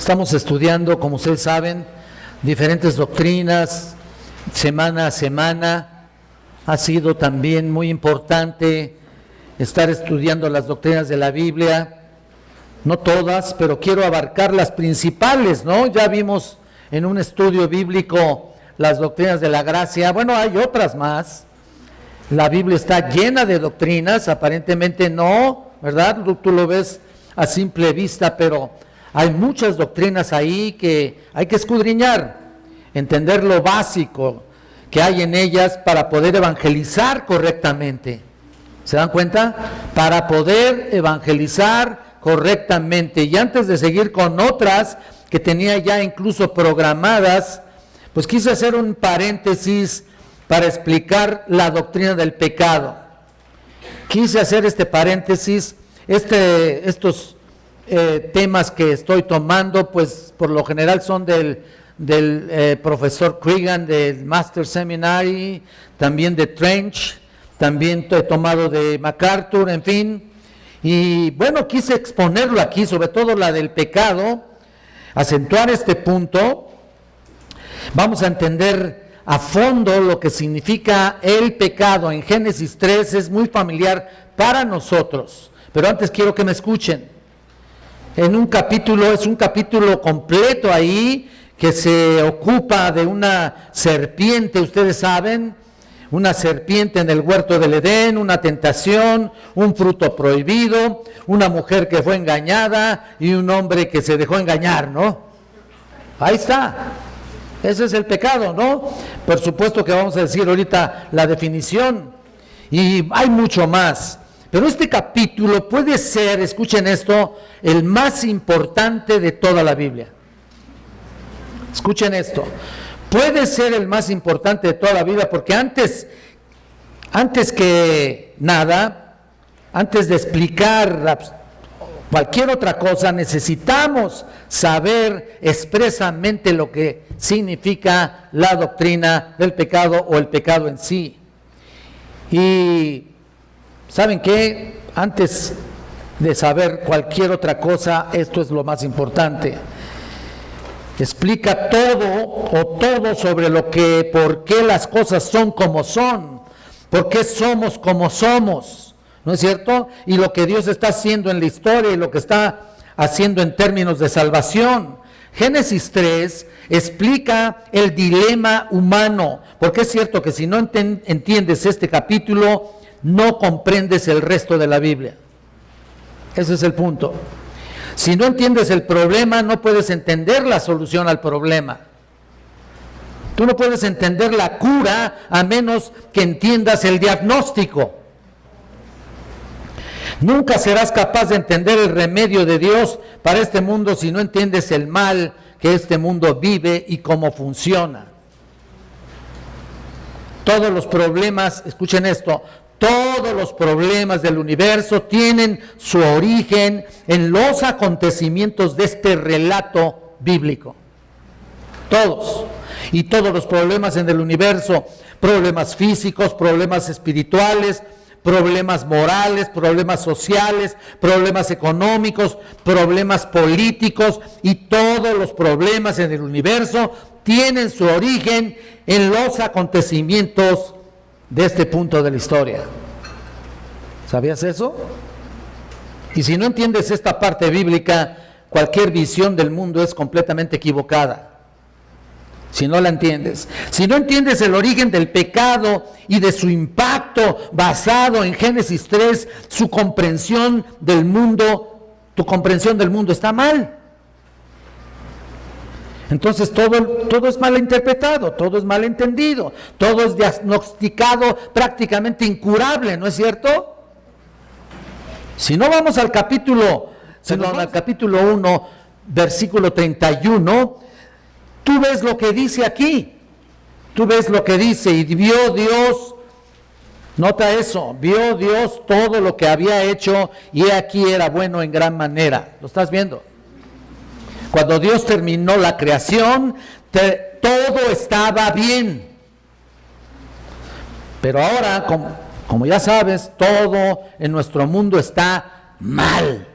Estamos estudiando, como ustedes saben, diferentes doctrinas, semana a semana. Ha sido también muy importante estar estudiando las doctrinas de la Biblia, no todas, pero quiero abarcar las principales, ¿no? Ya vimos en un estudio bíblico las doctrinas de la gracia. Bueno, hay otras más. La Biblia está llena de doctrinas, aparentemente no, ¿verdad? Tú lo ves a simple vista, pero hay muchas doctrinas ahí que hay que escudriñar, entender lo básico que hay en ellas para poder evangelizar correctamente. ¿Se dan cuenta? Para poder evangelizar correctamente. Y antes de seguir con otras que tenía ya incluso programadas, pues quise hacer un paréntesis para explicar la doctrina del pecado. Quise hacer este paréntesis, estos temas que estoy tomando, pues por lo general son del profesor Cregan del Master Seminary, también de Trench, también he tomado de MacArthur, en fin. Y bueno, quise exponerlo aquí, sobre todo la del pecado, acentuar este punto. Vamos a entender a fondo lo que significa el pecado en Génesis 3, es muy familiar para nosotros, pero antes quiero que me escuchen. En un capítulo, es un capítulo completo ahí, que se ocupa de una serpiente, ustedes saben, una serpiente en el huerto del Edén, una tentación, un fruto prohibido, una mujer que fue engañada y un hombre que se dejó engañar, ¿no? Ahí está. Ese es el pecado, ¿no? Por supuesto que vamos a decir ahorita la definición, y hay mucho más, pero este capítulo puede ser, escuchen esto, el más importante de toda la Biblia. Escuchen esto, puede ser el más importante de toda la Biblia, porque antes que nada, antes de explicar cualquier otra cosa, necesitamos saber expresamente lo que significa la doctrina del pecado o el pecado en sí. Y ¿saben qué? Antes de saber cualquier otra cosa, esto es lo más importante. Explica todo sobre por qué las cosas son como son, por qué somos como somos, ¿no es cierto? Y lo que Dios está haciendo en la historia y lo que está haciendo en términos de salvación. Génesis 3 explica el dilema humano, porque es cierto que si no entiendes este capítulo, no comprendes el resto de la Biblia. Ese es el punto. Si no entiendes el problema, no puedes entender la solución al problema. Tú no puedes entender la cura a menos que entiendas el diagnóstico. Nunca serás capaz de entender el remedio de Dios para este mundo si no entiendes el mal que este mundo vive y cómo funciona. Todos los problemas, escuchen esto, todos los problemas del universo tienen su origen en los acontecimientos de este relato bíblico. Todos. Y todos los problemas en el universo, problemas físicos, problemas espirituales, problemas morales, problemas sociales, problemas económicos, problemas políticos, y todos los problemas en el universo tienen su origen en los acontecimientos de este punto de la historia. ¿Sabías eso? Y si no entiendes esta parte bíblica, cualquier visión del mundo es completamente equivocada. Si no la entiendes, si no entiendes el origen del pecado y de su impacto basado en Génesis 3, su comprensión del mundo, tu comprensión del mundo está mal. Entonces todo es mal interpretado, todo es mal entendido, todo es diagnosticado prácticamente incurable, ¿no es cierto? Si no vamos al capítulo 1, versículo 31, tú ves lo que dice aquí, tú ves lo que dice, y vio Dios, nota eso, vio Dios todo lo que había hecho, y he aquí era bueno en gran manera. ¿Lo estás viendo? Cuando Dios terminó la creación, todo estaba bien. Pero ahora, como ya sabes, todo en nuestro mundo está mal.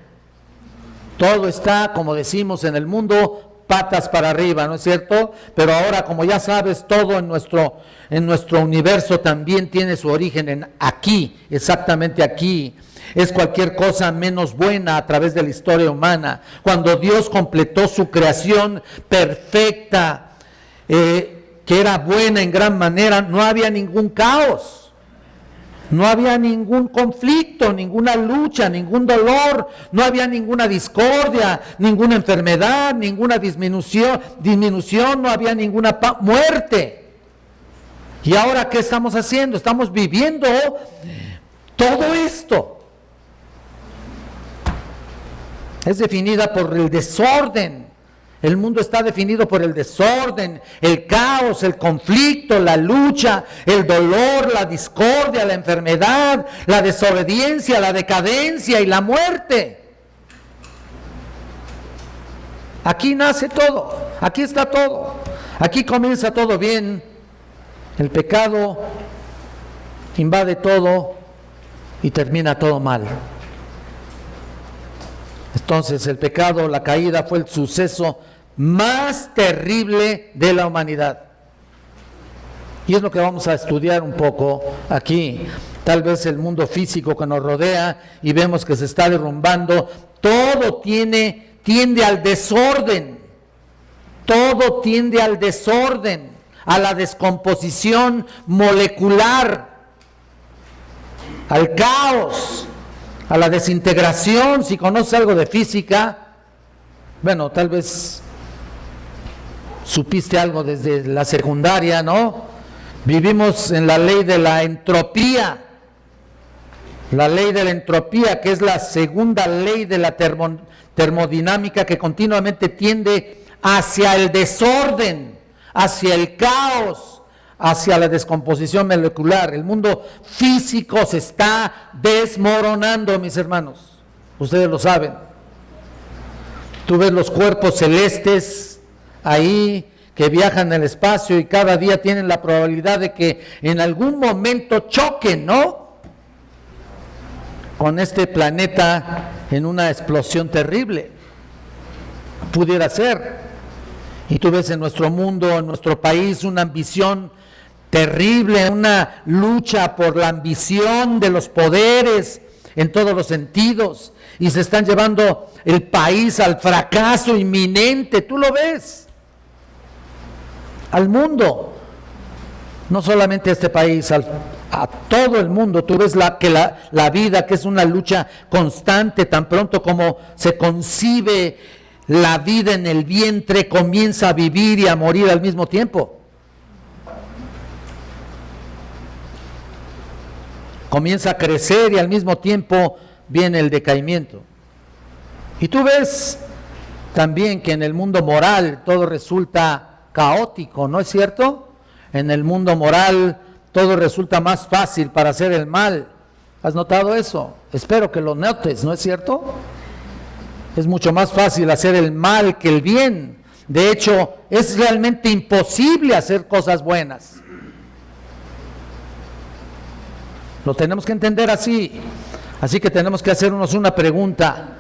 Todo está, como decimos en el mundo, patas para arriba, ¿no es cierto? Pero ahora, como ya sabes, todo en nuestro universo también tiene su origen en aquí, exactamente aquí. Es cualquier cosa menos buena a través de la historia humana. Cuando Dios completó su creación perfecta, que era buena en gran manera, no había ningún caos. No había ningún conflicto, ninguna lucha, ningún dolor, no había ninguna discordia, ninguna enfermedad, ninguna disminución, no había ninguna muerte. ¿Y ahora qué estamos haciendo? Estamos viviendo todo esto. Es definida por el desorden. El mundo está definido por el desorden, el caos, el conflicto, la lucha, el dolor, la discordia, la enfermedad, la desobediencia, la decadencia y la muerte. Aquí nace todo, aquí está todo, aquí comienza todo bien. El pecado invade todo y termina todo mal. Entonces el pecado, la caída, fue el suceso más terrible de la humanidad. Y es lo que vamos a estudiar un poco aquí. Tal vez el mundo físico que nos rodea y vemos que se está derrumbando, todo tiende al desorden. Todo tiende al desorden, a la descomposición molecular, al caos, a la desintegración. Si conoces algo de física, bueno, tal vez supiste algo desde la secundaria, ¿no? Vivimos en la ley de la entropía, que es la segunda ley de la termodinámica, que continuamente tiende hacia el desorden, hacia el caos, hacia la descomposición molecular. El mundo físico se está desmoronando, mis hermanos. Ustedes lo saben. Tú ves los cuerpos celestes ahí que viajan en el espacio y cada día tienen la probabilidad de que en algún momento choquen, ¿no?, con este planeta en una explosión terrible. Pudiera ser. Y tú ves en nuestro mundo, en nuestro país, una ambición terrible, una lucha por la ambición de los poderes en todos los sentidos, y se están llevando el país al fracaso inminente. Tú lo ves, al mundo, no solamente a este país, a todo el mundo. Tú ves la vida, que es una lucha constante. Tan pronto como se concibe la vida en el vientre, comienza a vivir y a morir al mismo tiempo. Comienza a crecer y al mismo tiempo viene el decaimiento. Y tú ves también que en el mundo moral todo resulta caótico, ¿no es cierto? En el mundo moral todo resulta más fácil para hacer el mal. ¿Has notado eso? Espero que lo notes, ¿no es cierto? Es mucho más fácil hacer el mal que el bien. De hecho, es realmente imposible hacer cosas buenas. Lo tenemos que entender así. Así que tenemos que hacernos una pregunta.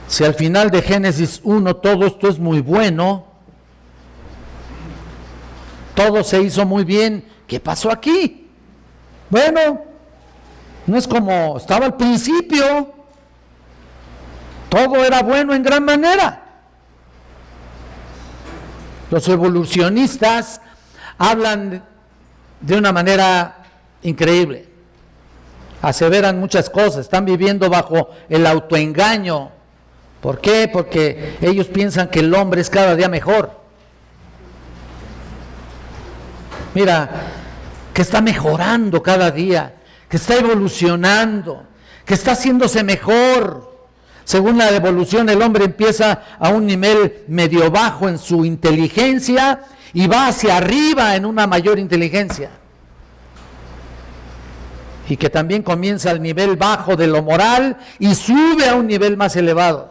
Si al final de Génesis 1 todo esto es muy bueno, todo se hizo muy bien, ¿qué pasó aquí? Bueno, no es como estaba al principio. Todo era bueno en gran manera. Los evolucionistas hablan de una manera increíble. Aseveran muchas cosas, están viviendo bajo el autoengaño. ¿Por qué? Porque ellos piensan que el hombre es cada día mejor. Mira, que está mejorando cada día, que está evolucionando, que está haciéndose mejor. Según la evolución, el hombre empieza a un nivel medio bajo en su inteligencia y va hacia arriba en una mayor inteligencia. Y que también comienza al nivel bajo de lo moral y sube a un nivel más elevado.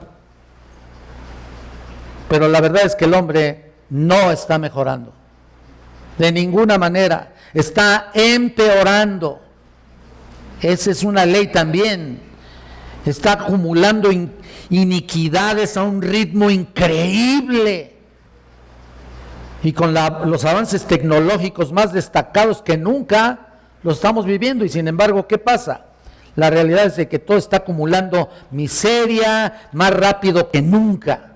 Pero la verdad es que el hombre no está mejorando. De ninguna manera. Está empeorando. Esa es una ley también. está acumulando iniquidades a un ritmo increíble. Y con los avances tecnológicos más destacados que nunca, lo estamos viviendo. Y sin embargo, ¿qué pasa? La realidad es de que todo está acumulando miseria más rápido que nunca.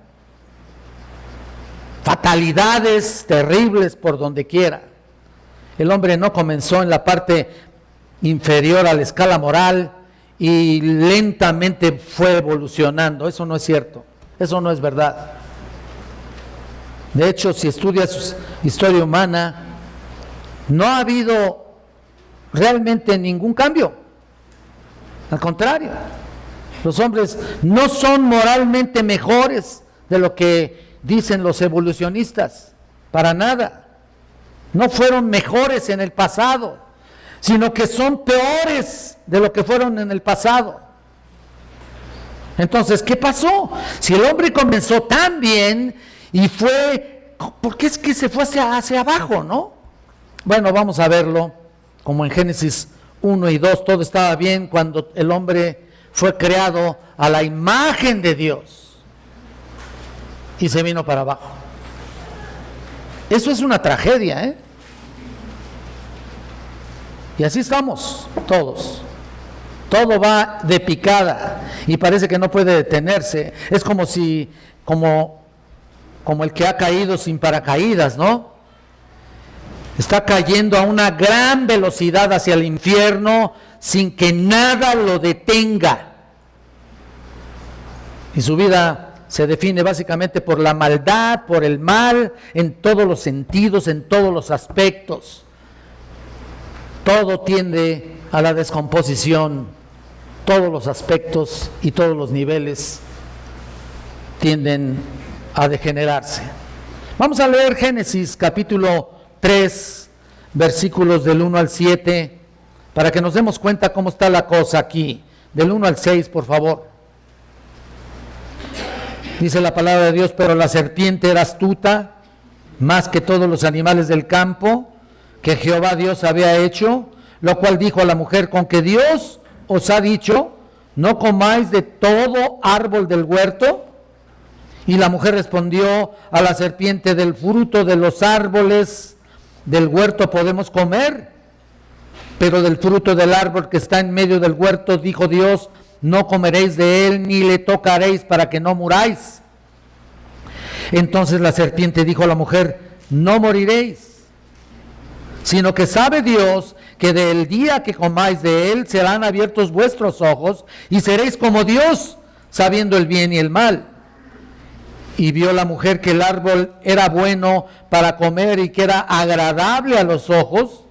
Fatalidades terribles por donde quiera. El hombre no comenzó en la parte inferior a la escala moral y lentamente fue evolucionando. Eso no es cierto, eso no es verdad. De hecho, si estudias historia humana, no ha habido realmente ningún cambio. Al contrario, los hombres no son moralmente mejores de lo que dicen los evolucionistas, para nada. No fueron mejores en el pasado, sino que son peores de lo que fueron en el pasado. Entonces, ¿qué pasó? Si el hombre comenzó tan bien y fue, ¿por qué es que se fue hacia abajo, no? Bueno, vamos a verlo, como en Génesis 1 y 2, todo estaba bien cuando el hombre fue creado a la imagen de Dios y se vino para abajo. Eso es una tragedia, ¿eh? Y así estamos todos. Todo va de picada y parece que no puede detenerse. Es como el que ha caído sin paracaídas, ¿no? Está cayendo a una gran velocidad hacia el infierno sin que nada lo detenga. Y su vida se define básicamente por la maldad, por el mal, en todos los sentidos, en todos los aspectos. Todo tiende a la descomposición, todos los aspectos y todos los niveles tienden a degenerarse. Vamos a leer Génesis capítulo 3, versículos del 1 al 7, para que nos demos cuenta cómo está la cosa aquí. Del 1 al 6, por favor. Dice la palabra de Dios: pero la serpiente era astuta más que todos los animales del campo que Jehová Dios había hecho, lo cual dijo a la mujer: con que Dios os ha dicho, no comáis de todo árbol del huerto. Y la mujer respondió a la serpiente: del fruto de los árboles del huerto podemos comer, pero del fruto del árbol que está en medio del huerto, dijo Dios, no comeréis de él, ni le tocaréis, para que no muráis. Entonces la serpiente dijo a la mujer: no moriréis, sino que sabe Dios que del día que comáis de él serán abiertos vuestros ojos y seréis como Dios, sabiendo el bien y el mal. Y vio la mujer que el árbol era bueno para comer y que era agradable a los ojos,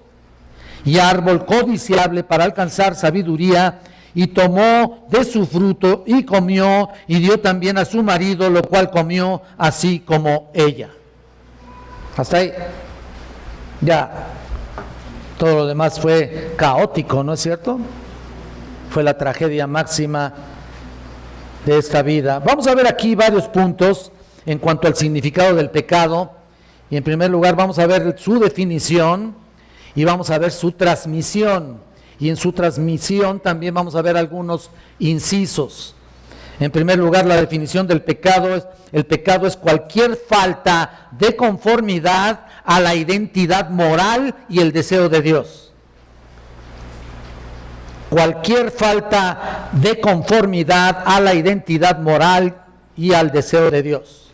y árbol codiciable para alcanzar sabiduría, y tomó de su fruto y comió, y dio también a su marido, lo cual comió así como ella. Hasta ahí. Ya. Todo lo demás fue caótico, ¿no es cierto? Fue la tragedia máxima de esta vida. Vamos a ver aquí varios puntos en cuanto al significado del pecado. Y en primer lugar vamos a ver su definición y vamos a ver su transmisión. Y en su transmisión también vamos a ver algunos incisos. En primer lugar, la definición del pecado es: el pecado es cualquier falta de conformidad a la identidad moral y el deseo de Dios. Cualquier falta de conformidad a la identidad moral y al deseo de Dios.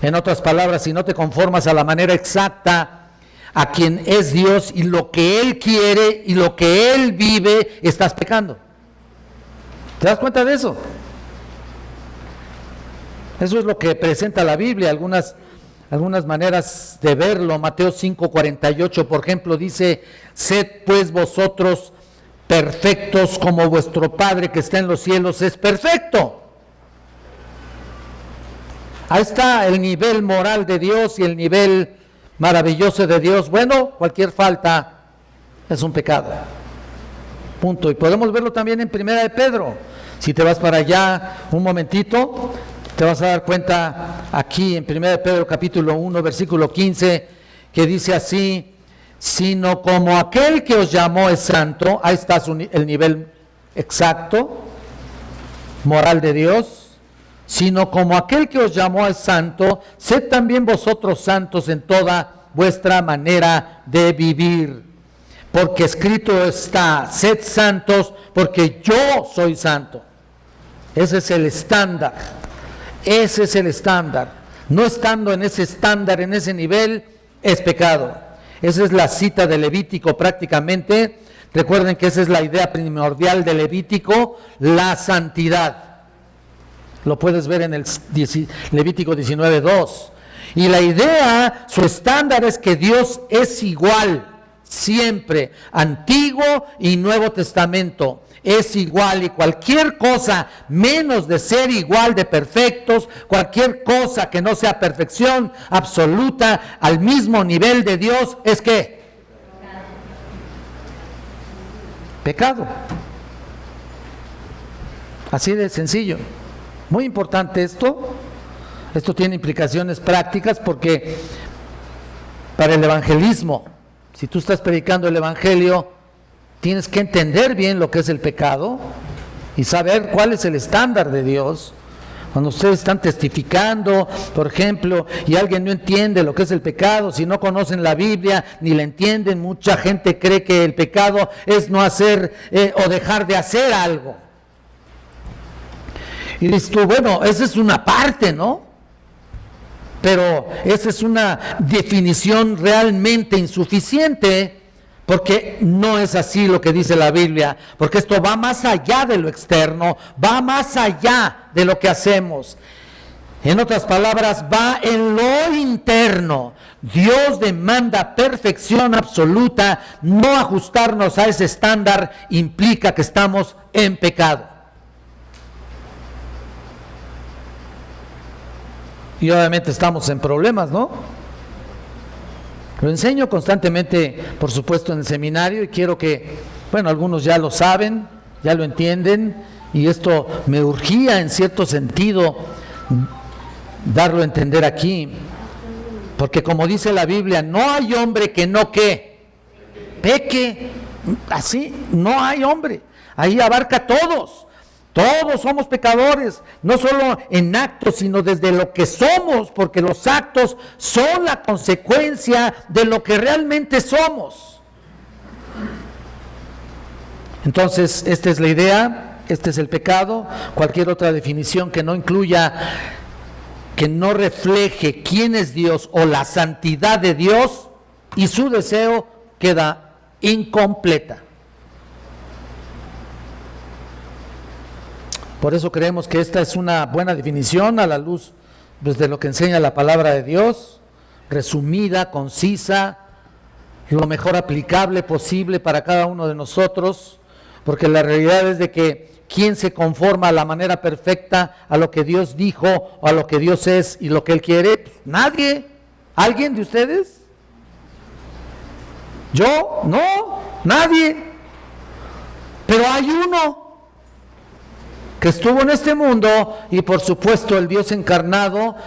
En otras palabras, si no te conformas a la manera exacta a quien es Dios y lo que Él quiere y lo que Él vive, estás pecando. ¿Te das cuenta de eso? Eso es lo que presenta la Biblia, algunas maneras de verlo. Mateo 5:48, por ejemplo, dice: sed pues vosotros perfectos como vuestro Padre que está en los cielos es perfecto. Ahí está el nivel moral de Dios y el nivel maravilloso de Dios. Bueno, cualquier falta es un pecado. Punto. Y podemos verlo también en Primera de Pedro. Si te vas para allá un momentito, te vas a dar cuenta aquí en 1 Pedro capítulo 1, versículo 15, que dice así: sino como aquel que os llamó es santo. Ahí está el nivel exacto. moral de Dios, sino como aquel que os llamó es santo, sed también vosotros santos en toda vuestra manera de vivir. Porque escrito está, sed santos, porque yo soy santo. Ese es el estándar. Ese es el estándar. No estando en ese estándar, en ese nivel, es pecado. Esa es la cita de Levítico prácticamente. Recuerden que esa es la idea primordial de Levítico, la santidad. Lo puedes ver en el Levítico 19:2. Y la idea, su estándar es que Dios es igual, siempre, Antiguo y Nuevo Testamento. Es igual, y cualquier cosa menos de ser igual de perfectos, cualquier cosa que no sea perfección absoluta al mismo nivel de Dios, es ¿qué? Pecado. Así de sencillo. Muy importante esto. Esto tiene implicaciones prácticas porque para el evangelismo, si tú estás predicando el evangelio, tienes que entender bien lo que es el pecado y saber cuál es el estándar de Dios. Cuando ustedes están testificando, por ejemplo, y alguien no entiende lo que es el pecado, si no conocen la Biblia ni la entienden, mucha gente cree que el pecado es no hacer o dejar de hacer algo. Y dices tú, bueno, esa es una parte, ¿no? Pero esa es una definición realmente insuficiente, porque no es así lo que dice la Biblia, porque esto va más allá de lo externo, va más allá de lo que hacemos. En otras palabras, va en lo interno. Dios demanda perfección absoluta. No ajustarnos a ese estándar implica que estamos en pecado. Y obviamente estamos en problemas, ¿no? Lo enseño constantemente, por supuesto, en el seminario, y quiero que, bueno, algunos ya lo saben, ya lo entienden, y esto me urgía en cierto sentido darlo a entender aquí, porque como dice la Biblia, no hay hombre que no ¿qué? Peque. Así, no hay hombre. Ahí abarca a todos. Todos somos pecadores, no solo en actos, sino desde lo que somos, porque los actos son la consecuencia de lo que realmente somos. Entonces, esta es la idea, este es el pecado. Cualquier otra definición que no incluya, que no refleje quién es Dios o la santidad de Dios y su deseo, queda incompleta. Por eso creemos que esta es una buena definición a la luz de lo que enseña la palabra de Dios, resumida, concisa, lo mejor aplicable posible para cada uno de nosotros, porque la realidad es de que ¿quién se conforma a la manera perfecta a lo que Dios dijo, o a lo que Dios es y lo que Él quiere? Nadie. ¿Alguien de ustedes? ¿Yo? No, nadie. Pero hay uno que estuvo en este mundo, y por supuesto el Dios encarnado,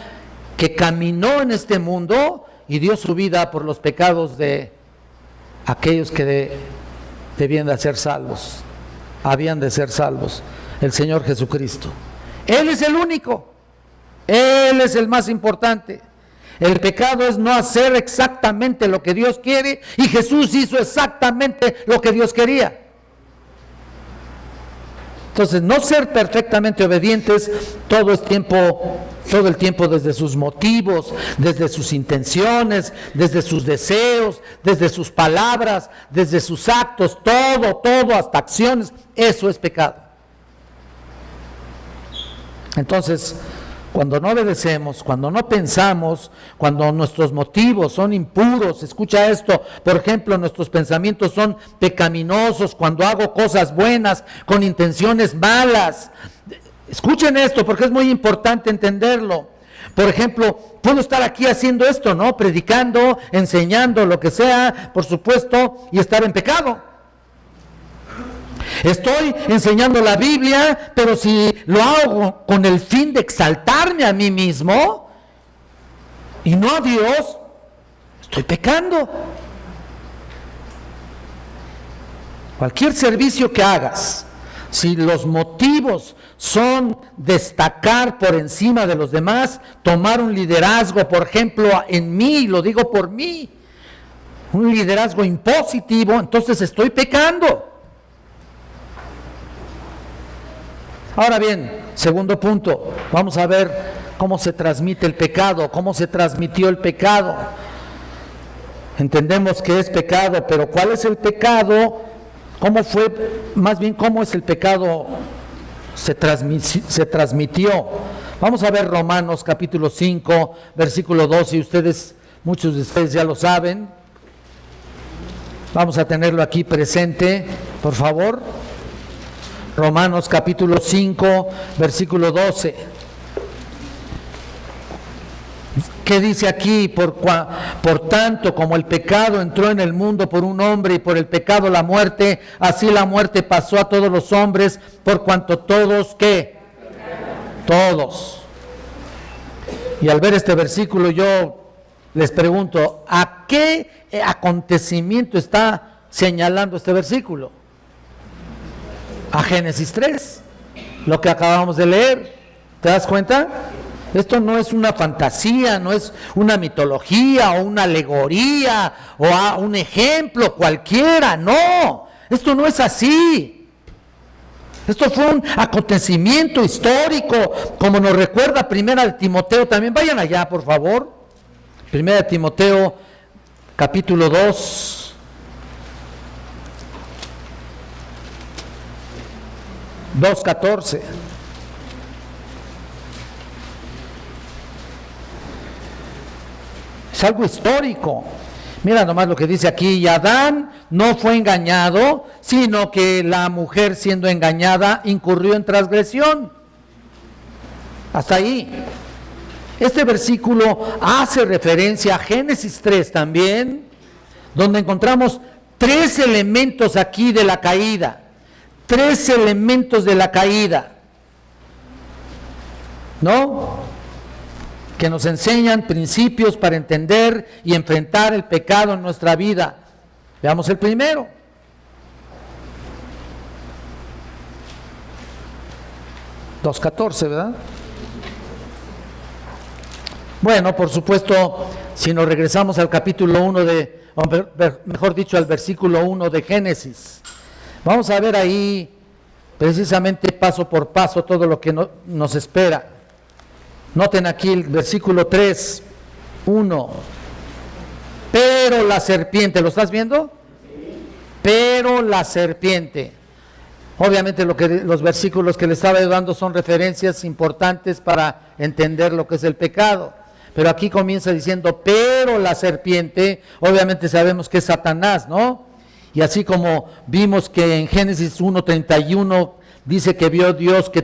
que caminó en este mundo y dio su vida por los pecados de aquellos que debían de ser salvos, habían de ser salvos, el Señor Jesucristo. Él es el único, Él es el más importante. El pecado es no hacer exactamente lo que Dios quiere, y Jesús hizo exactamente lo que Dios quería. Entonces, no ser perfectamente obedientes todo el tiempo desde sus motivos, desde sus intenciones, desde sus deseos, desde sus palabras, desde sus actos, todo, hasta acciones, eso es pecado. Entonces, cuando no obedecemos, cuando no pensamos, cuando nuestros motivos son impuros, escucha esto, por ejemplo, nuestros pensamientos son pecaminosos, cuando hago cosas buenas con intenciones malas. Escuchen esto porque es muy importante entenderlo. Por ejemplo, puedo estar aquí haciendo esto, ¿no? Predicando, enseñando, lo que sea, por supuesto, y estar en pecado. Estoy enseñando la Biblia, pero si lo hago con el fin de exaltarme a mí mismo y no a Dios, estoy pecando. Cualquier servicio que hagas, Si los motivos son destacar por encima de los demás, tomar un liderazgo, por ejemplo, en mí, lo digo por mí, un liderazgo impositivo, entonces estoy pecando. Ahora bien, segundo punto, vamos a ver cómo se transmite el pecado, cómo se transmitió el pecado. Entendemos que es pecado, pero ¿cuál es el pecado? ¿Cómo fue, más bien cómo es el pecado se transmitió? Vamos a ver Romanos capítulo 5, versículo 12, y muchos de ustedes ya lo saben. Vamos a tenerlo aquí presente, por favor. Romanos capítulo 5, versículo 12. ¿Qué dice aquí? Por tanto, como el pecado entró en el mundo por un hombre y por el pecado la muerte, así la muerte pasó a todos los hombres, por cuanto todos, ¿qué? Todos. Y al ver este versículo yo les pregunto, ¿a qué acontecimiento está señalando este versículo? A Génesis 3, lo que acabamos de leer. ¿Te das cuenta? Esto no es una fantasía, no es una mitología o una alegoría o un ejemplo cualquiera, no, esto no es así. Esto fue un acontecimiento histórico, como nos recuerda Primera de Timoteo, también vayan allá por favor, Primera de Timoteo capítulo 2, verso 14. Es algo histórico. Mira nomás lo que dice aquí: y Adán no fue engañado, sino que la mujer, siendo engañada, incurrió en transgresión. Hasta ahí. Este versículo hace referencia a Génesis 3 también, donde encontramos 3 elementos aquí de la caída. 3 elementos de la caída, ¿no? Que nos enseñan principios para entender y enfrentar el pecado en nuestra vida. Veamos el primero. Dos 14, ¿verdad? Bueno, por supuesto, si nos regresamos al capítulo 1 mejor dicho, al versículo 1 de Génesis, vamos a ver ahí precisamente paso por paso todo lo que nos espera. Noten aquí el versículo 3, 1. Pero la serpiente, ¿lo estás viendo? Pero la serpiente. Obviamente los versículos que le estaba dando son referencias importantes para entender lo que es el pecado. Pero aquí comienza diciendo, pero la serpiente, obviamente sabemos que es Satanás, ¿no? Y así como vimos que en Génesis 1:31 dice que vio Dios que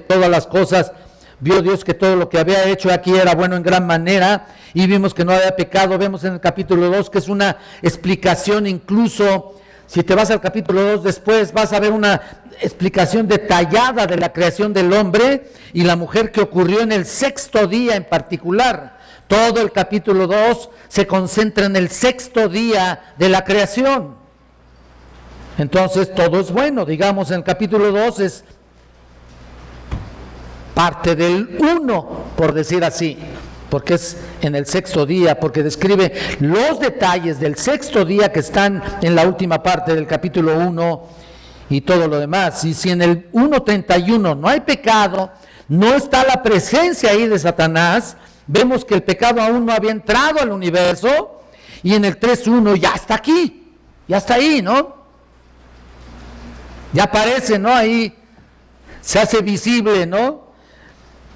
todo lo que había hecho aquí era bueno en gran manera, y vimos que no había pecado. Vemos en el capítulo 2 que es una explicación, incluso si te vas al capítulo 2 después vas a ver una explicación detallada de la creación del hombre y la mujer, que ocurrió en el 6º día en particular. Todo el capítulo 2 se concentra en el 6º día de la creación. Entonces todo es bueno, digamos, en el capítulo 2 es parte del 1, por decir así, porque es en el 6º día, porque describe los detalles del 6º día que están en la última parte del capítulo 1 y todo lo demás. Y si en el 1:31 no hay pecado, no está la presencia ahí de Satanás, vemos que el pecado aún no había entrado al universo, y en el 3:1 ya está aquí, ya está ahí, ¿no? Ya aparece, ¿no? Ahí se hace visible, ¿no?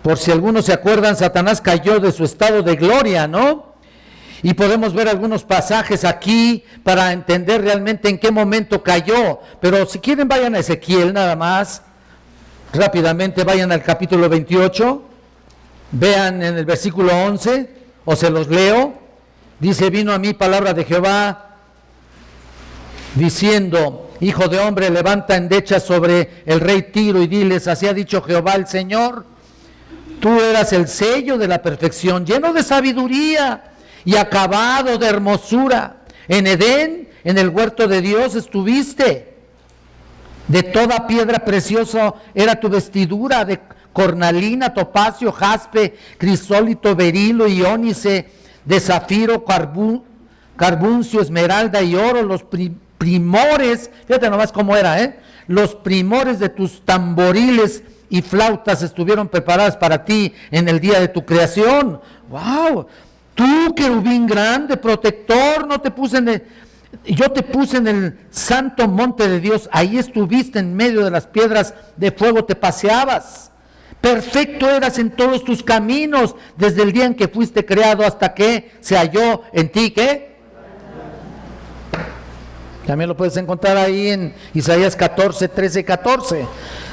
Por si algunos se acuerdan, Satanás cayó de su estado de gloria, ¿no? Y podemos ver algunos pasajes aquí para entender realmente en qué momento cayó. Pero si quieren, vayan a Ezequiel nada más. Rápidamente vayan al capítulo 28. Vean en el versículo 11, o se los leo. Dice: vino a mí palabra de Jehová diciendo: hijo de hombre, levanta endecha sobre el rey Tiro y diles: así ha dicho Jehová el Señor, tú eras el sello de la perfección, lleno de sabiduría y acabado de hermosura. En Edén, en el huerto de Dios estuviste. De toda piedra preciosa era tu vestidura, de cornalina, topacio, jaspe, crisólito, berilo y ónice, de zafiro, carbuncio, esmeralda y oro. Los primores, fíjate nomás cómo era, los primores de tus tamboriles y flautas estuvieron preparadas para ti en el día de tu creación. ¡Wow! Tú, querubín grande, protector, yo te puse en el santo monte de Dios, ahí estuviste en medio de las piedras de fuego, te paseabas. Perfecto eras en todos tus caminos, desde el día en que fuiste creado hasta que se halló en ti, ¿qué? También lo puedes encontrar ahí en Isaías 14, 13 y 14.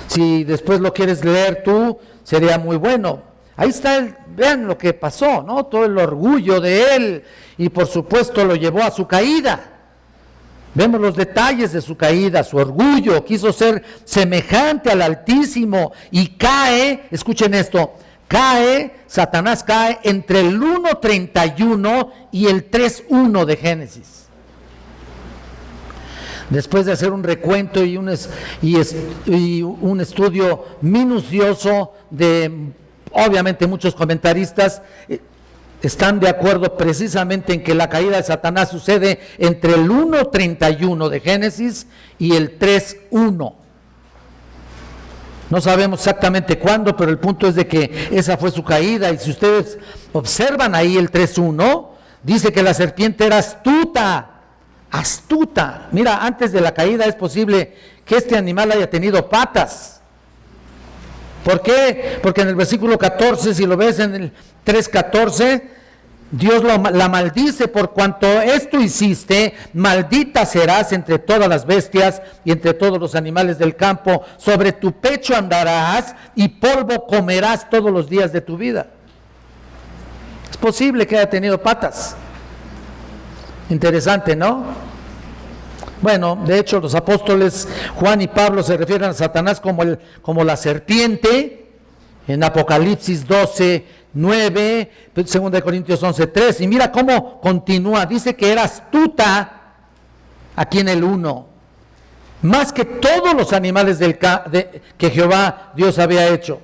Si después lo quieres leer tú, sería muy bueno. Ahí está, vean lo que pasó, ¿no? Todo el orgullo de él, y por supuesto lo llevó a su caída. Vemos los detalles de su caída, su orgullo, quiso ser semejante al Altísimo y cae, escuchen esto, Satanás cae entre el 1:31 y el 3:1 de Génesis. Después de hacer un recuento y un estudio minucioso de, obviamente, muchos comentaristas están de acuerdo precisamente en que la caída de Satanás sucede entre el 1:31 de Génesis y el 3:1. No sabemos exactamente cuándo, pero el punto es de que esa fue su caída. Y si ustedes observan ahí el 3:1, dice que la serpiente era astuta. Mira, antes de la caída es posible que este animal haya tenido patas. ¿Por qué? Porque en el versículo 14, si lo ves en el 3:14, Dios la maldice: por cuanto esto hiciste, maldita serás entre todas las bestias y entre todos los animales del campo, sobre tu pecho andarás y polvo comerás todos los días de tu vida. Es posible que haya tenido patas. Interesante, ¿no? Bueno, de hecho los apóstoles Juan y Pablo se refieren a Satanás como la serpiente en Apocalipsis 12:9, 2 Corintios 11:3, y mira cómo continúa, dice que era astuta aquí en el 1, más que todos los animales que Jehová Dios había hecho.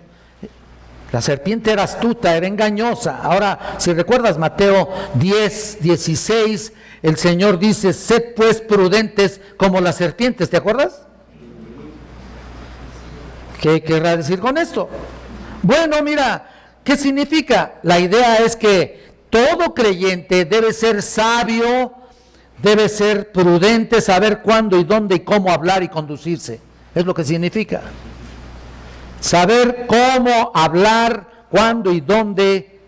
La serpiente era astuta, era engañosa. Ahora, si recuerdas Mateo 10:16, el Señor dice: sed pues prudentes como las serpientes, ¿te acuerdas? ¿Qué querrá decir con esto? Bueno, mira, ¿qué significa? La idea es que todo creyente debe ser sabio, debe ser prudente, saber cuándo y dónde y cómo hablar y conducirse. Es lo que significa. Saber cómo hablar, cuándo y dónde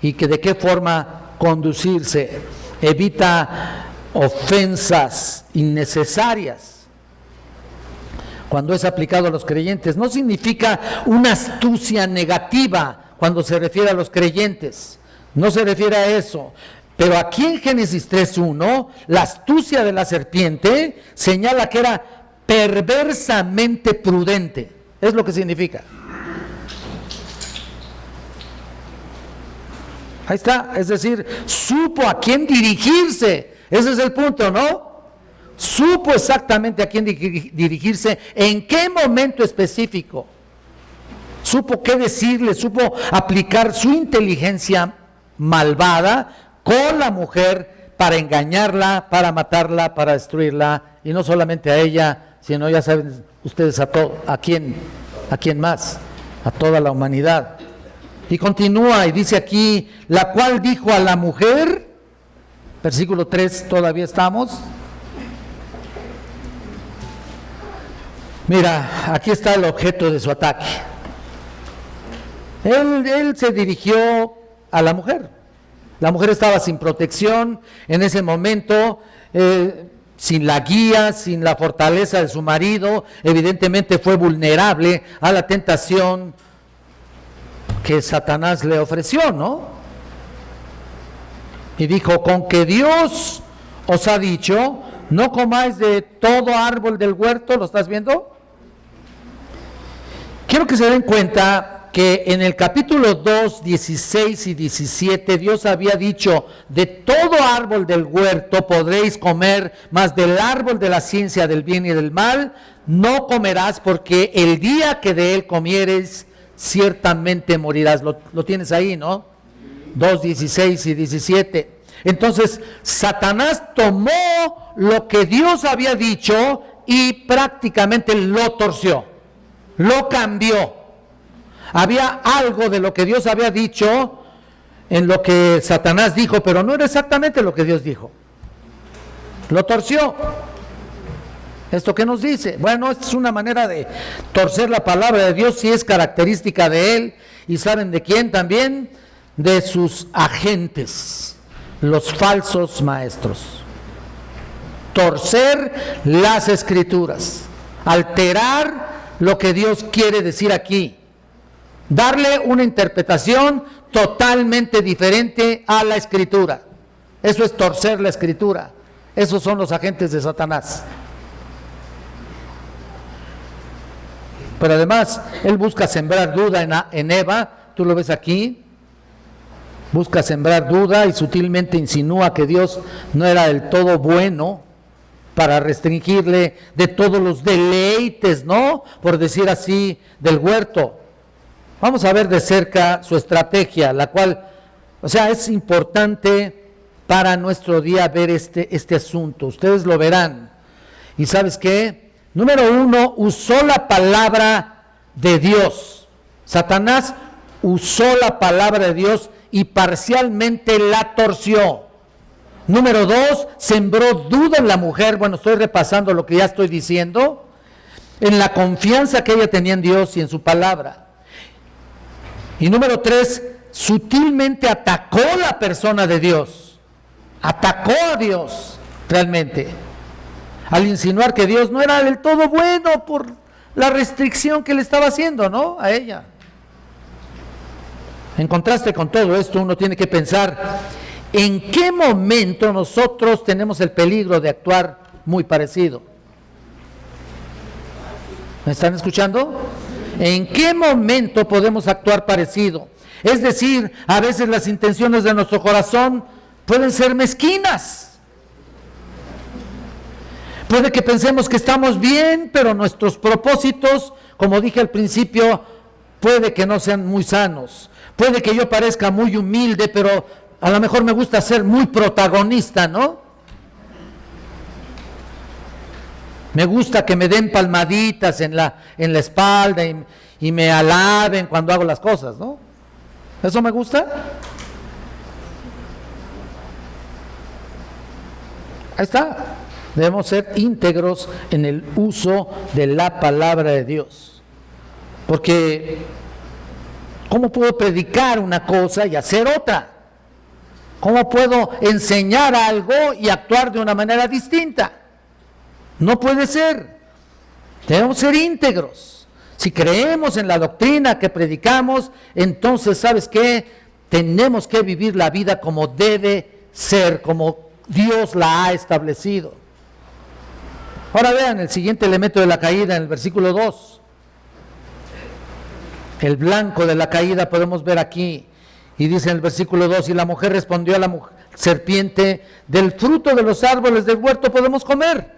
y de qué forma conducirse. Evita ofensas innecesarias cuando es aplicado a los creyentes. No significa una astucia negativa cuando se refiere a los creyentes. No se refiere a eso. Pero aquí en Génesis 3:1, la astucia de la serpiente señala que era perversamente prudente. Es lo que significa. Ahí está, es decir, supo a quién dirigirse. Ese es el punto, ¿no? Supo exactamente a quién dirigirse, en qué momento específico. Supo qué decirle, supo aplicar su inteligencia malvada con la mujer para engañarla, para matarla, para destruirla, y no solamente a ella, sino, ya saben ustedes, a quién más, a toda la humanidad. Y continúa y dice aquí: la cual dijo a la mujer, versículo 3, todavía estamos. Mira, aquí está el objeto de su ataque. Él se dirigió a la mujer. La mujer estaba sin protección en ese momento, sin la guía, sin la fortaleza de su marido. Evidentemente fue vulnerable a la tentación que Satanás le ofreció, ¿no? Y dijo: con que Dios os ha dicho, no comáis de todo árbol del huerto. ¿Lo estás viendo? Quiero que se den cuenta que en el capítulo 2, 16 y 17 Dios había dicho: de todo árbol del huerto podréis comer, mas del árbol de la ciencia del bien y del mal no comerás, porque el día que de él comieres ciertamente morirás. Lo tienes ahí, ¿no? 2, 16 y 17. Entonces Satanás tomó lo que Dios había dicho y prácticamente lo torció, lo cambió. Había algo de lo que Dios había dicho en lo que Satanás dijo, pero no era exactamente lo que Dios dijo. Lo torció. ¿Esto qué nos dice? Bueno, esta es una manera de torcer la palabra de Dios, si es característica de Él. ¿Y saben de quién también? De sus agentes, los falsos maestros. Torcer las escrituras, alterar lo que Dios quiere decir aquí, darle una interpretación totalmente diferente a la escritura. Eso es torcer la escritura. Esos son los agentes de Satanás. Pero además, él busca sembrar duda en Eva. Tú lo ves aquí. Busca sembrar duda y sutilmente insinúa que Dios no era del todo bueno, para restringirle de todos los deleites, ¿no? Por decir así, del huerto. Vamos a ver de cerca su estrategia, la cual, es importante para nuestro día ver este asunto. Ustedes lo verán. ¿Y sabes qué? Número 1, usó la palabra de Dios. Satanás usó la palabra de Dios y parcialmente la torció. Número 2, sembró duda en la mujer. Bueno, estoy repasando lo que ya estoy diciendo, en la confianza que ella tenía en Dios y en su palabra. Y número 3, sutilmente atacó la persona de Dios, atacó a Dios realmente, al insinuar que Dios no era del todo bueno por la restricción que le estaba haciendo, ¿no?, a ella. En contraste con todo esto, uno tiene que pensar en qué momento nosotros tenemos el peligro de actuar muy parecido. ¿Me están escuchando? ¿En qué momento podemos actuar parecido? Es decir, a veces las intenciones de nuestro corazón pueden ser mezquinas. Puede que pensemos que estamos bien, pero nuestros propósitos, como dije al principio, puede que no sean muy sanos. Puede que yo parezca muy humilde, pero a lo mejor me gusta ser muy protagonista, ¿no? Me gusta que me den palmaditas en la espalda y me alaben cuando hago las cosas, ¿no? ¿Eso me gusta? Ahí está. Debemos ser íntegros en el uso de la palabra de Dios. Porque ¿cómo puedo predicar una cosa y hacer otra? ¿Cómo puedo enseñar algo y actuar de una manera distinta? No puede ser. Debemos ser íntegros. Si creemos en la doctrina que predicamos, entonces, ¿sabes qué? Tenemos que vivir la vida como debe ser, como Dios la ha establecido. Ahora vean el siguiente elemento de la caída en el versículo 2. El blanco de la caída podemos ver aquí. Y dice en el versículo 2, y la mujer respondió a la serpiente: del fruto de los árboles del huerto podemos comer,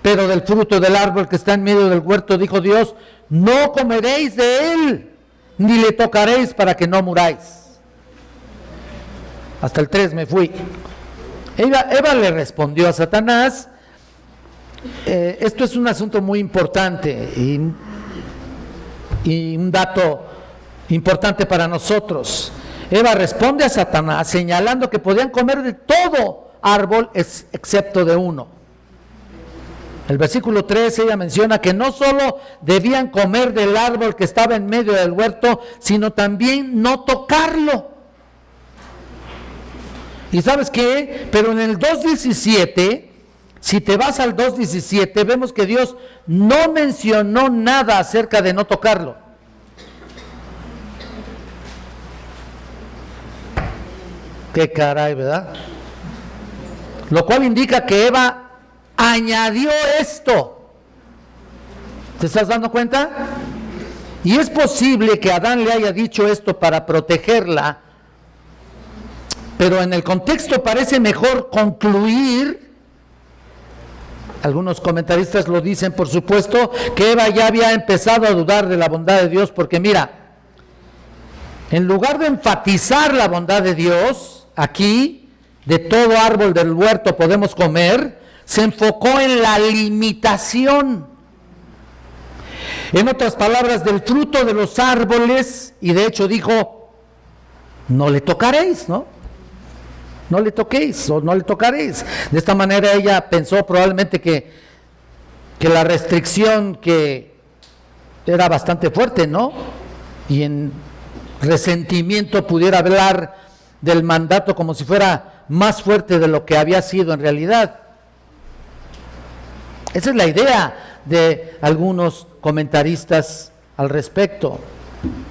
pero del fruto del árbol que está en medio del huerto, dijo Dios, no comeréis de él, ni le tocaréis para que no muráis. Hasta el 3 me fui. Eva le respondió a Satanás. Esto es un asunto muy importante y un dato importante para nosotros. Eva responde a Satanás señalando que podían comer de todo árbol excepto de uno. El versículo 3, ella menciona que no solo debían comer del árbol que estaba en medio del huerto, sino también no tocarlo. ¿Y sabes qué? Pero en el 2.17, si te vas al 2.17, vemos que Dios no mencionó nada acerca de no tocarlo. Qué caray, ¿verdad? Lo cual indica que Eva añadió esto. ¿Te estás dando cuenta? Y es posible que Adán le haya dicho esto para protegerla, pero en el contexto parece mejor concluir, algunos comentaristas lo dicen por supuesto, que Eva ya había empezado a dudar de la bondad de Dios, porque mira, en lugar de enfatizar la bondad de Dios, aquí, de todo árbol del huerto podemos comer, se enfocó en la limitación. En otras palabras, del fruto de los árboles, y de hecho dijo, no le tocaréis, ¿no? No le toquéis o no le tocaréis. De esta manera ella pensó probablemente que la restricción que era bastante fuerte, ¿no? Y en resentimiento pudiera hablar del mandato como si fuera más fuerte de lo que había sido en realidad. Esa es la idea de algunos comentaristas al respecto.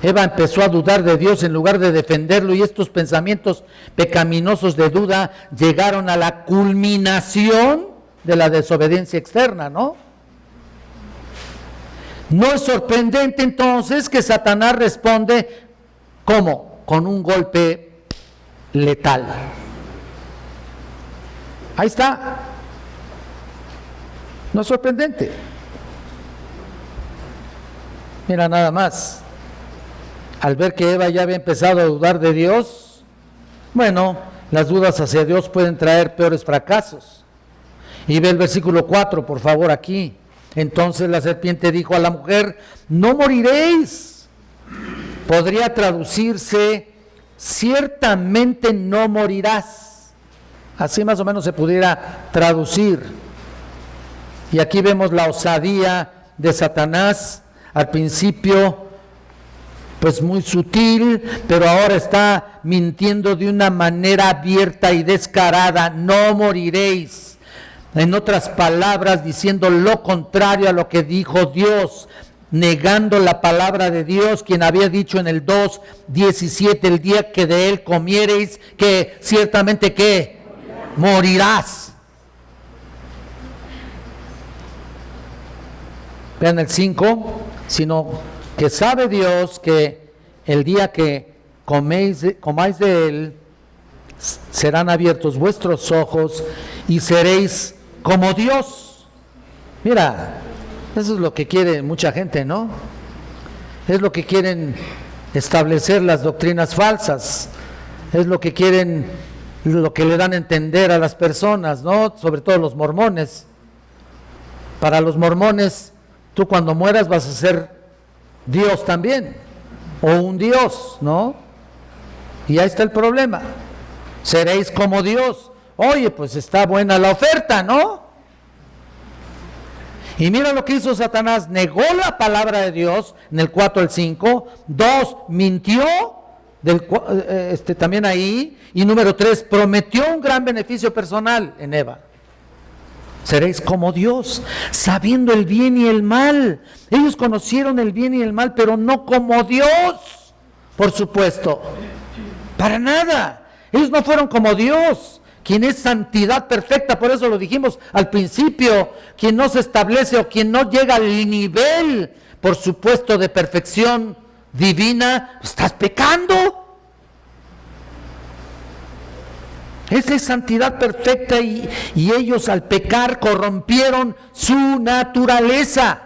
Eva empezó a dudar de Dios en lugar de defenderlo, y estos pensamientos pecaminosos de duda llegaron a la culminación de la desobediencia externa, ¿no? No es sorprendente entonces que Satanás responde, ¿cómo? Con un golpe letal. Ahí está. No es sorprendente. Mira nada más. Al ver que Eva ya había empezado a dudar de Dios, bueno, las dudas hacia Dios pueden traer peores fracasos. Y ve el versículo 4, por favor, aquí. Entonces la serpiente dijo a la mujer, no moriréis. Podría traducirse, ciertamente no morirás. Así más o menos se pudiera traducir. Y aquí vemos la osadía de Satanás, al principio pues muy sutil, pero ahora está mintiendo de una manera abierta y descarada, no moriréis. En otras palabras, diciendo lo contrario a lo que dijo Dios, negando la palabra de Dios, quien había dicho en el 2:17, el día que de él comiereis, que ciertamente que morirás. Vean el 5, sino que sabe Dios que el día que comáis de él, serán abiertos vuestros ojos y seréis como Dios. Mira, eso es lo que quiere mucha gente, ¿no? Es lo que quieren establecer las doctrinas falsas, es lo que quieren, lo que le dan a entender a las personas, ¿no? Sobre todo los mormones. Para los mormones, tú cuando mueras vas a ser Dios también, o un Dios, ¿no? Y ahí está el problema. Seréis como Dios. Oye, pues está buena la oferta, ¿no? Y mira lo que hizo Satanás, negó la palabra de Dios en el 4 al 5, 2, mintió también ahí, y número 3, prometió un gran beneficio personal en Eva. Seréis como Dios, sabiendo el bien y el mal. Ellos conocieron el bien y el mal, pero no como Dios, por supuesto. Para nada. Ellos no fueron como Dios, quien es santidad perfecta. Por eso lo dijimos al principio. Quien no se establece o quien no llega al nivel, por supuesto, de perfección divina, estás pecando. Esa es santidad perfecta, y ellos al pecar corrompieron su naturaleza.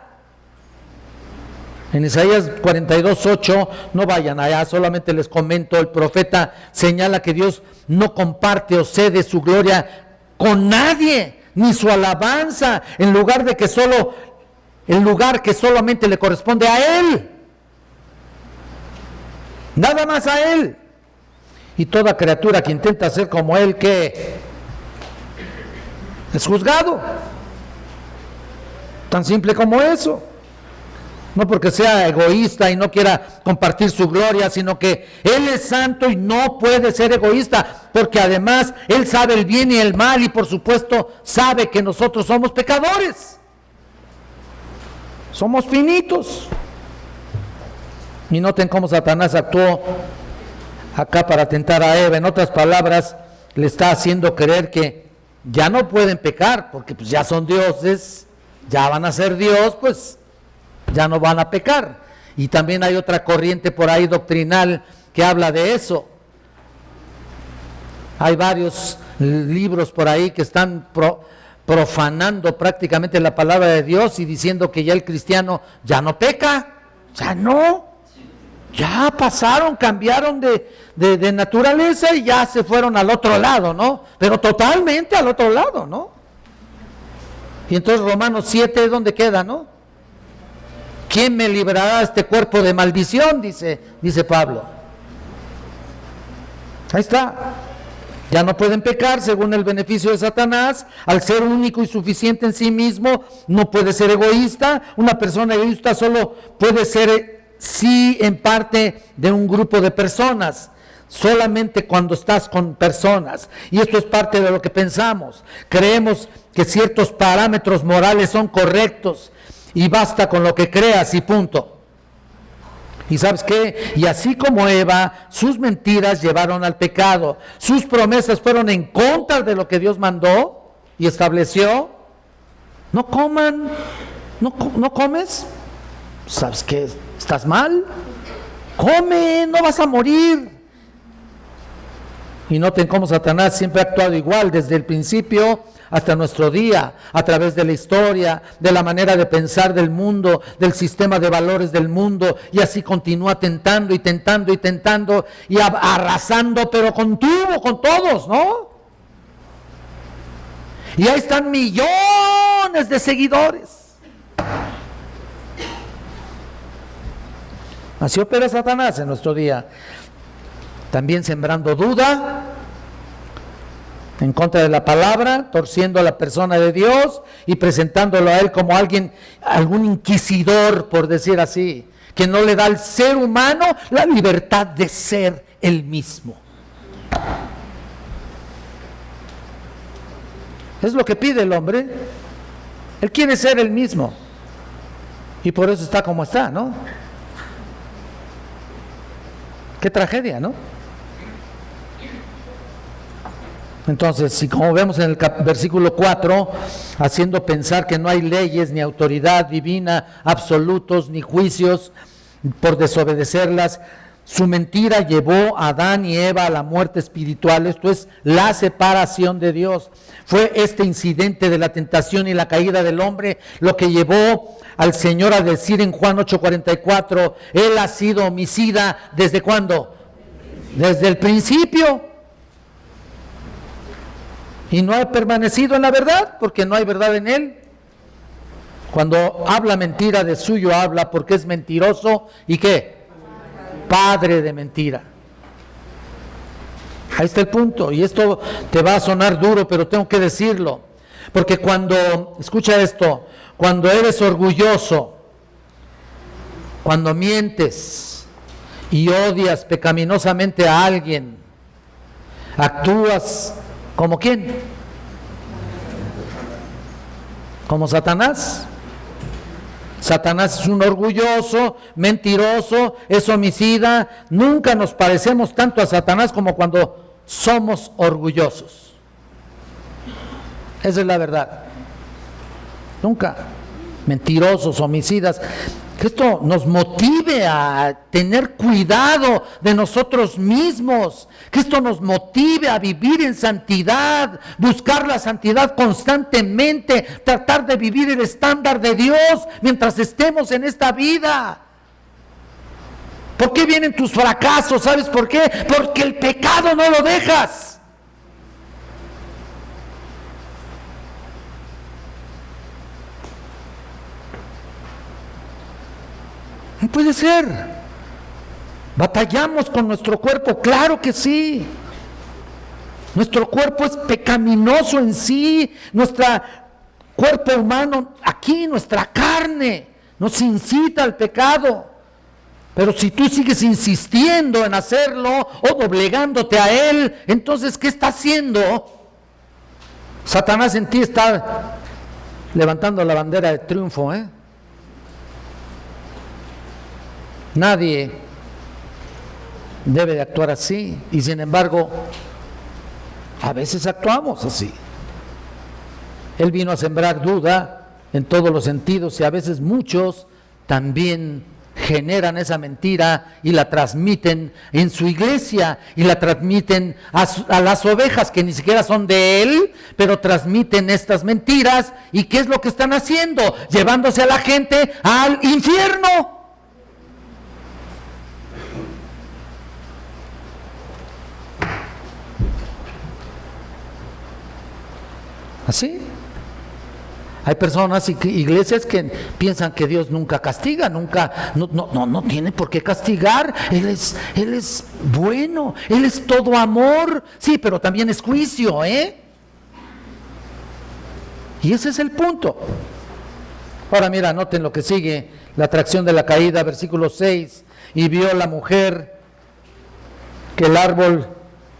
En Isaías 42:8, no vayan allá, solamente les comento, el profeta señala que Dios no comparte o cede su gloria con nadie, ni su alabanza, en lugar de que el lugar que solamente le corresponde a Él. Nada más a Él. Y toda criatura que intenta ser como Él, que es juzgado. Tan simple como eso. No porque sea egoísta y no quiera compartir su gloria, sino que Él es santo y no puede ser egoísta, porque además Él sabe el bien y el mal, y por supuesto sabe que nosotros somos pecadores. Somos finitos. Y noten cómo Satanás actuó acá para tentar a Eva. En otras palabras, le está haciendo creer que ya no pueden pecar, porque pues ya son dioses, ya van a ser Dios, pues ya no van a pecar. Y también hay otra corriente por ahí doctrinal que habla de eso. Hay varios libros por ahí que están profanando prácticamente la palabra de Dios y diciendo que ya el cristiano ya no peca, ya no, ya pasaron, cambiaron de naturaleza y ya se fueron al otro lado, ¿no? Pero totalmente al otro lado, ¿no? Y entonces Romanos 7 es donde queda, ¿no? ¿Quién me librará de este cuerpo de maldición? Dice Pablo. Ahí está. Ya no pueden pecar según el beneficio de Satanás. Al ser único y suficiente en sí mismo, no puede ser egoísta. Una persona egoísta solo puede ser, sí, en parte de un grupo de personas. Solamente cuando estás con personas. Y esto es parte de lo que pensamos. Creemos que ciertos parámetros morales son correctos y basta con lo que creas y punto. ¿Y sabes qué? Y así como Eva, sus mentiras llevaron al pecado, sus promesas fueron en contra de lo que Dios mandó y estableció. No coman, no comes, ¿sabes qué? ¿Estás mal? Come, no vas a morir. Y noten cómo Satanás siempre ha actuado igual desde el principio hasta nuestro día, a través de la historia, de la manera de pensar del mundo, del sistema de valores del mundo, y así continúa tentando y tentando y tentando y arrasando, pero con todos, ¿no? Y ahí están millones de seguidores. Así opera Satanás en nuestro día, también sembrando duda en contra de la palabra, torciendo a la persona de Dios y presentándolo a él como algún inquisidor, por decir así, que no le da al ser humano la libertad de ser él mismo. Es lo que pide el hombre. Él quiere ser él mismo y por eso está como está, ¿no? Qué tragedia, ¿no? Entonces, si como vemos en el versículo 4, haciendo pensar que no hay leyes ni autoridad divina, absolutos, ni juicios por desobedecerlas, su mentira llevó a Adán y Eva a la muerte espiritual, esto es la separación de Dios. Fue este incidente de la tentación y la caída del hombre lo que llevó al Señor a decir en Juan 8:44, Él ha sido homicida, ¿desde cuándo? Desde el principio. Y no ha permanecido en la verdad, porque no hay verdad en él. Cuando habla mentira, de suyo habla, porque es mentiroso. ¿Y qué? Padre de mentira. Ahí está el punto. Y esto te va a sonar duro, pero tengo que decirlo. Porque cuando, escucha esto, cuando eres orgulloso, cuando mientes y odias pecaminosamente a alguien, actúas ¿como quién? Como Satanás. Satanás es un orgulloso, mentiroso, es homicida. Nunca nos parecemos tanto a Satanás como cuando somos orgullosos. Esa es la verdad. Nunca. Mentirosos, homicidas. Que esto nos motive a tener cuidado de nosotros mismos, que esto nos motive a vivir en santidad, buscar la santidad constantemente, tratar de vivir el estándar de Dios mientras estemos en esta vida. ¿Por qué vienen tus fracasos? ¿Sabes por qué? Porque el pecado no lo dejas. No puede ser. Batallamos con nuestro cuerpo, claro que sí. Nuestro cuerpo es pecaminoso en sí. Nuestro cuerpo humano, aquí, nuestra carne, nos incita al pecado. Pero si tú sigues insistiendo en hacerlo o doblegándote a él, entonces, ¿qué está haciendo? Satanás en ti está levantando la bandera de triunfo, ¿eh? Nadie debe de actuar así, y sin embargo, a veces actuamos así. Él vino a sembrar duda en todos los sentidos, y a veces muchos también generan esa mentira y la transmiten en su iglesia y la transmiten a las ovejas que ni siquiera son de él, pero transmiten estas mentiras. ¿Y qué es lo que están haciendo? Llevándose a la gente al infierno. ¿Así? Hay personas y iglesias que piensan que Dios nunca castiga, no tiene por qué castigar. Él es bueno, Él es todo amor. Sí, pero también es juicio, ¿eh? Y ese es el punto. Ahora mira, noten lo que sigue, la atracción de la caída, versículo 6. Y vio la mujer que el árbol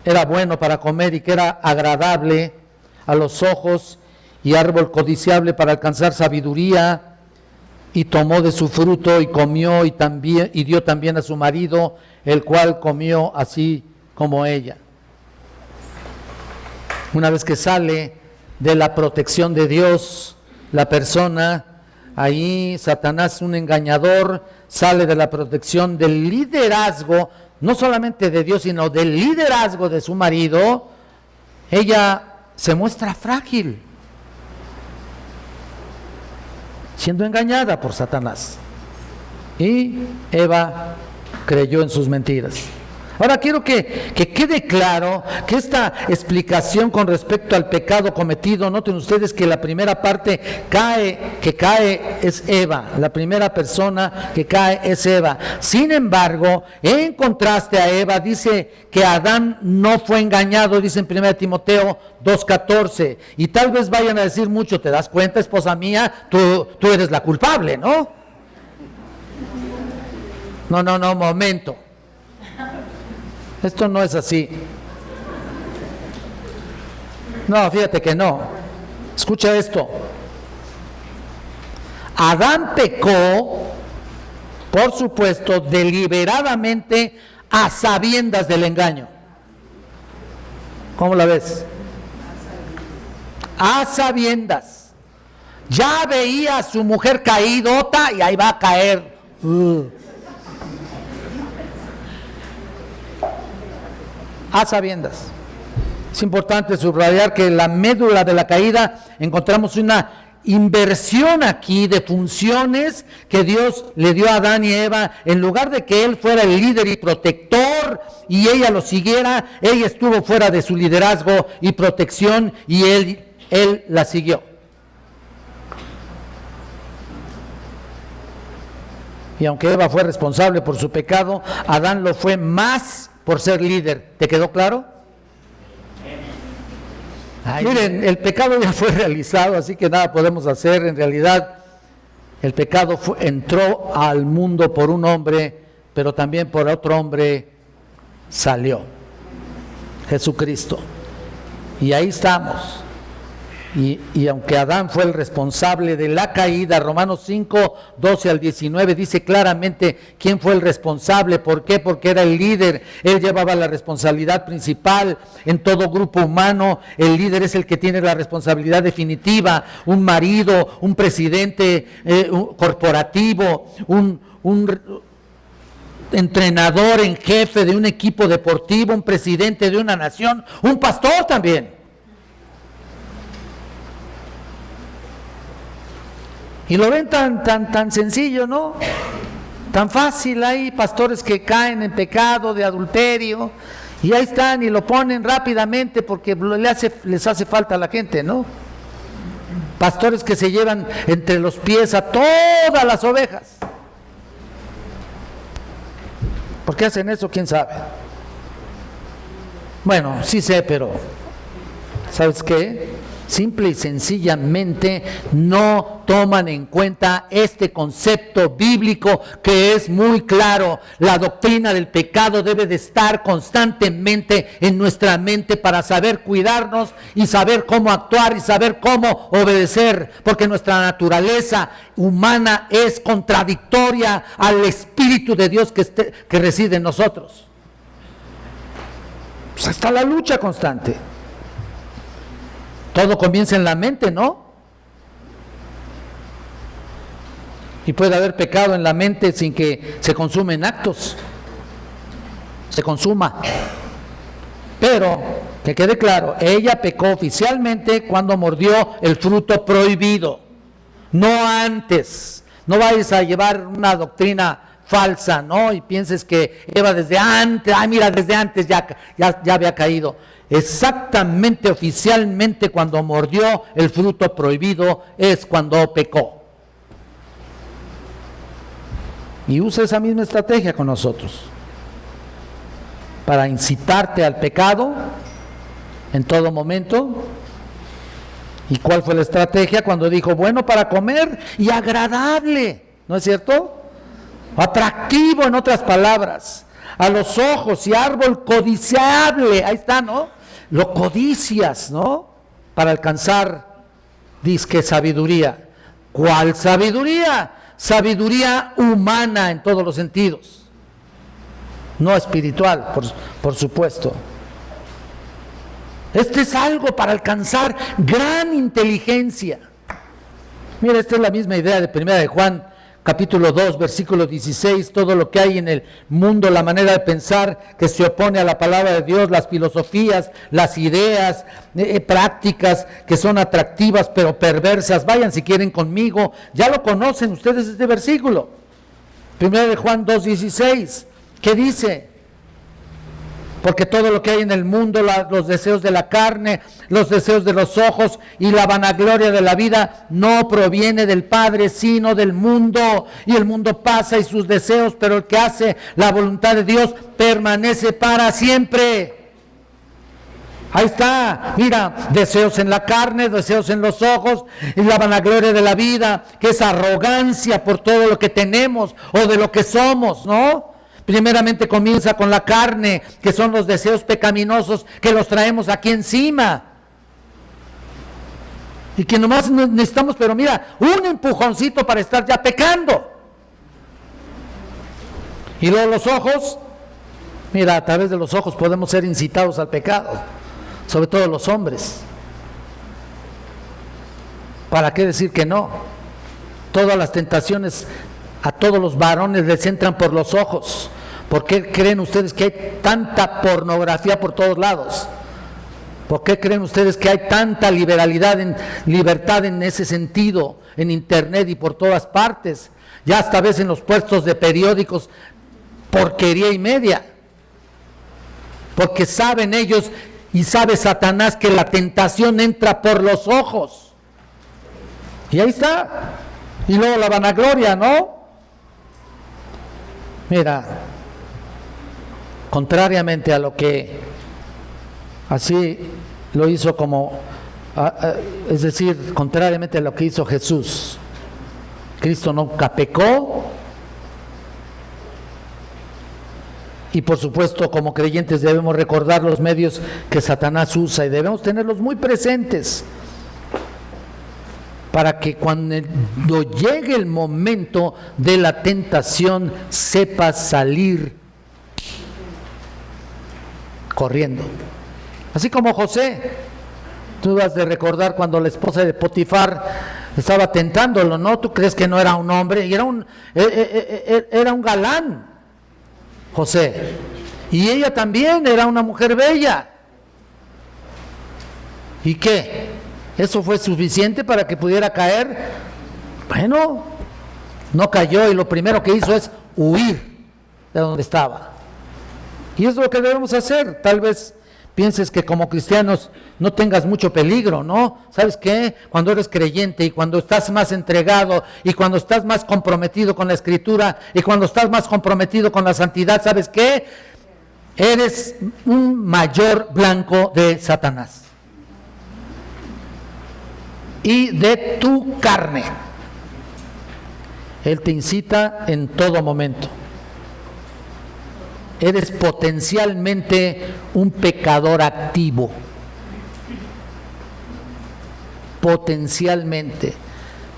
era bueno para comer y que era agradable a los ojos y árbol codiciable para alcanzar sabiduría, y tomó de su fruto y comió y dio también a su marido, el cual comió así como ella. Una vez que sale de la protección de Dios la persona, ahí Satanás, un engañador, sale de la protección del liderazgo, no solamente de Dios, sino del liderazgo de su marido. Ella se muestra frágil, siendo engañada por Satanás, y Eva creyó en sus mentiras. Ahora quiero que quede claro que esta explicación con respecto al pecado cometido, noten ustedes que la primera parte que cae es Eva, la primera persona que cae es Eva. Sin embargo, en contraste a Eva, dice que Adán no fue engañado, dice en 1 Timoteo 2:14, y tal vez vayan a decir mucho, ¿te das cuenta, esposa mía? Tú eres la culpable, ¿no? No, momento. Esto no es así. No, fíjate que no. Escucha esto. Adán pecó, por supuesto, deliberadamente, a sabiendas del engaño. ¿Cómo la ves? A sabiendas. Ya veía a su mujer caídota y ahí va a caer. A sabiendas. Es importante subrayar que en la médula de la caída encontramos una inversión aquí de funciones que Dios le dio a Adán y Eva. En lugar de que él fuera el líder y protector y ella lo siguiera, ella estuvo fuera de su liderazgo y protección y él la siguió. Y aunque Eva fue responsable por su pecado, Adán lo fue más por ser líder. ¿Te quedó claro? Miren, el pecado ya fue realizado, así que nada podemos hacer. En realidad, el pecado entró al mundo por un hombre, pero también por otro hombre salió, Jesucristo. Y ahí estamos. Y aunque Adán fue el responsable de la caída, Romanos 5, 12 al 19 dice claramente quién fue el responsable. ¿Por qué? Porque era el líder. Él llevaba la responsabilidad principal en todo grupo humano. El líder es el que tiene la responsabilidad definitiva. Un marido, un presidente corporativo, un entrenador en jefe de un equipo deportivo, un presidente de una nación, un pastor también. Y lo ven tan sencillo, ¿no? Tan fácil. Hay pastores que caen en pecado de adulterio y ahí están y lo ponen rápidamente porque les hace falta a la gente, ¿no? Pastores que se llevan entre los pies a todas las ovejas. ¿Por qué hacen eso? ¿Quién sabe? Bueno, sí sé, pero ¿sabes qué? Simple y sencillamente no toman en cuenta este concepto bíblico que es muy claro. La doctrina del pecado debe de estar constantemente en nuestra mente para saber cuidarnos y saber cómo actuar y saber cómo obedecer, porque nuestra naturaleza humana es contradictoria al Espíritu de Dios que reside en nosotros. Pues está la lucha constante. Todo comienza en la mente, ¿no? Y puede haber pecado en la mente sin que se consumen actos, se consuma. Pero, que quede claro, ella pecó oficialmente cuando mordió el fruto prohibido, no antes. No vayas a llevar una doctrina falsa, ¿no? Y pienses que Eva desde antes, mira, desde antes ya había caído. Exactamente, oficialmente, cuando mordió el fruto prohibido es cuando pecó. Y usa esa misma estrategia con nosotros, para incitarte al pecado en todo momento. ¿Y cuál fue la estrategia? Cuando dijo, bueno para comer y agradable, ¿no es cierto? Atractivo, en otras palabras, a los ojos, y árbol codiciable, ahí está, ¿no? Lo codicias, ¿no? Para alcanzar, dizque sabiduría. ¿Cuál sabiduría? Sabiduría humana en todos los sentidos, no espiritual, por supuesto. Este es algo para alcanzar gran inteligencia. Mira, esta es la misma idea de 1 de Juan, capítulo 2, versículo 16. Todo lo que hay en el mundo, la manera de pensar que se opone a la palabra de Dios, las filosofías, las ideas, prácticas que son atractivas pero perversas. Vayan si quieren conmigo, ya lo conocen ustedes este versículo. 1 de Juan 2, 16. ¿Qué dice? Porque todo lo que hay en el mundo, los deseos de la carne, los deseos de los ojos y la vanagloria de la vida no proviene del Padre, sino del mundo. Y el mundo pasa y sus deseos, pero el que hace la voluntad de Dios permanece para siempre. Ahí está, mira, deseos en la carne, deseos en los ojos y la vanagloria de la vida, que es arrogancia por todo lo que tenemos o de lo que somos, ¿no? Primeramente comienza con la carne, que son los deseos pecaminosos que los traemos aquí encima. Y que nomás necesitamos, pero mira, un empujoncito para estar ya pecando. Y luego los ojos, mira, a través de los ojos podemos ser incitados al pecado, sobre todo los hombres. ¿Para qué decir que no? Todas las tentaciones a todos los varones les entran por los ojos. ¿Por qué creen ustedes que hay tanta pornografía por todos lados? ¿Por qué creen ustedes que hay tanta libertad en ese sentido, en internet y por todas partes? Ya hasta ves en los puestos de periódicos porquería y media. Porque saben ellos y sabe Satanás que la tentación entra por los ojos. Y ahí está. Y luego la vanagloria, ¿no? Mira, contrariamente a lo que así lo hizo es decir, contrariamente a lo que hizo Jesús, Cristo nunca pecó. Y por supuesto, como creyentes debemos recordar los medios que Satanás usa y debemos tenerlos muy presentes, para que cuando llegue el momento de la tentación sepas salir corriendo. Así como José, tú vas de recordar cuando la esposa de Potifar estaba tentándolo, ¿no? Tú crees que no era un hombre, y era un galán, José. Y ella también era una mujer bella. ¿Y qué? ¿Eso fue suficiente para que pudiera caer? Bueno, no cayó y lo primero que hizo es huir de donde estaba. Y es lo que debemos hacer. Tal vez pienses que como cristianos no tengas mucho peligro, ¿no? ¿Sabes qué? Cuando eres creyente y cuando estás más entregado y cuando estás más comprometido con la Escritura y cuando estás más comprometido con la santidad, ¿sabes qué? Eres un mayor blanco de Satanás y de tu carne. Él te incita en todo momento. Eres potencialmente un pecador activo. Potencialmente.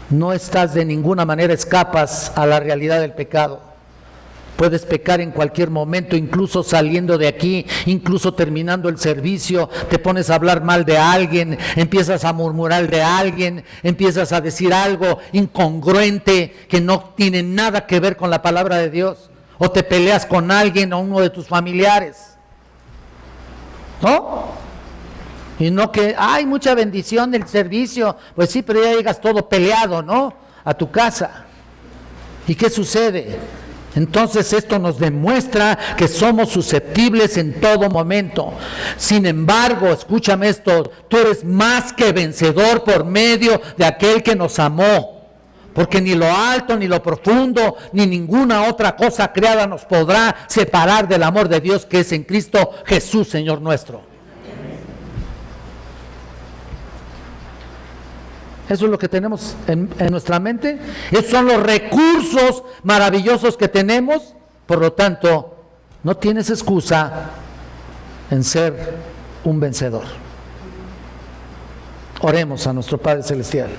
No estás de ninguna manera, escapas a la realidad del pecado. Puedes pecar en cualquier momento, incluso saliendo de aquí, incluso terminando el servicio, te pones a hablar mal de alguien, empiezas a murmurar de alguien, empiezas a decir algo incongruente que no tiene nada que ver con la palabra de Dios, o te peleas con alguien o uno de tus familiares, ¿no? Y no que hay mucha bendición del servicio, pues sí, pero ya llegas todo peleado, ¿no? A tu casa. ¿Y qué sucede? Entonces esto nos demuestra que somos susceptibles en todo momento. Sin embargo, escúchame esto, tú eres más que vencedor por medio de aquel que nos amó. Porque ni lo alto, ni lo profundo, ni ninguna otra cosa creada nos podrá separar del amor de Dios que es en Cristo Jesús, Señor nuestro. Eso es lo que tenemos en nuestra mente. Esos son los recursos maravillosos que tenemos. Por lo tanto, no tienes excusa en ser un vencedor. Oremos a nuestro Padre Celestial.